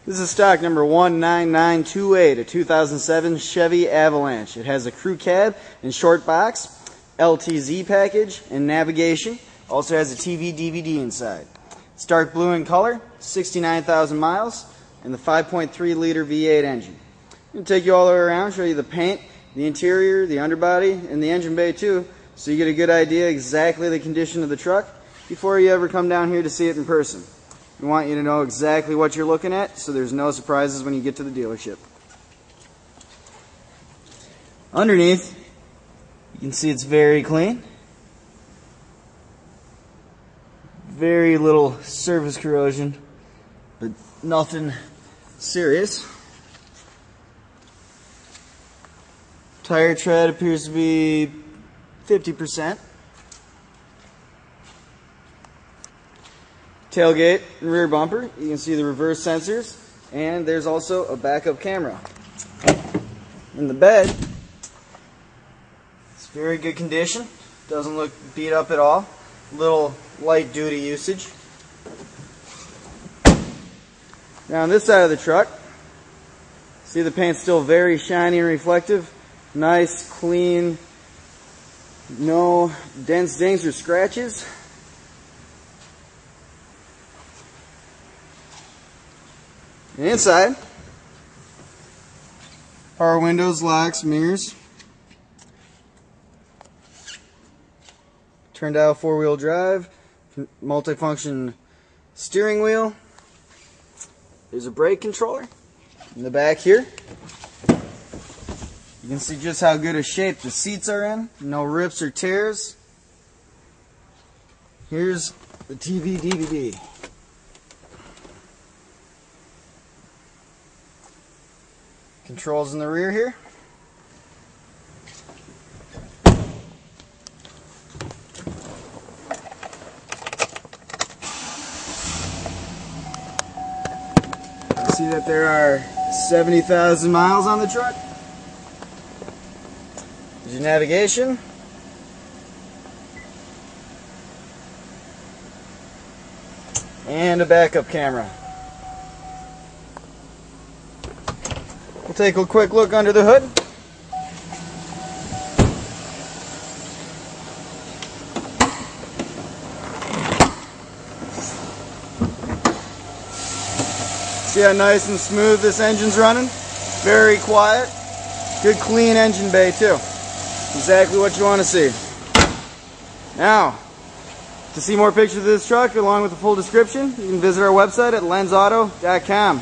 This is stock number 19928, a 2007 Chevy Avalanche. It has a crew cab and short box, LTZ package, and navigation. Also has a TV DVD inside. It's dark blue in color, 69,000 miles, and the 5.3 liter V8 engine. I'm going to take you all the way around, show you the paint, the interior, the underbody, and the engine bay too, so you get a good idea exactly the condition of the truck before you ever come down here to see it in person. We want you to know exactly what you're looking at, so there's no surprises when you get to the dealership. Underneath, you can see it's very clean. Very little surface corrosion, but nothing serious. Tire tread appears to be 50%. Tailgate and rear bumper, you can see the reverse sensors, and there's also a backup camera. In the bed, it's very good condition, doesn't look beat up at all. Little light duty usage. Now on this side of the truck, see the paint's still very shiny and reflective. Nice, clean, no dents, dings, or scratches. And inside, power windows, locks, mirrors. Turn dial 4-wheel drive, multifunction steering wheel. There's a brake controller. In the back here, you can see just how good a shape the seats are in. No rips or tears. Here's the TV DVD. Controls in the rear here. See that there are 70,000 miles on the truck. There's your navigation. And a backup camera. We'll take a quick look under the hood. See how nice and smooth this engine's running? Very quiet. Good clean engine bay too. Exactly what you want to see. Now, to see more pictures of this truck along with the full description, you can visit our website at lenzauto.com.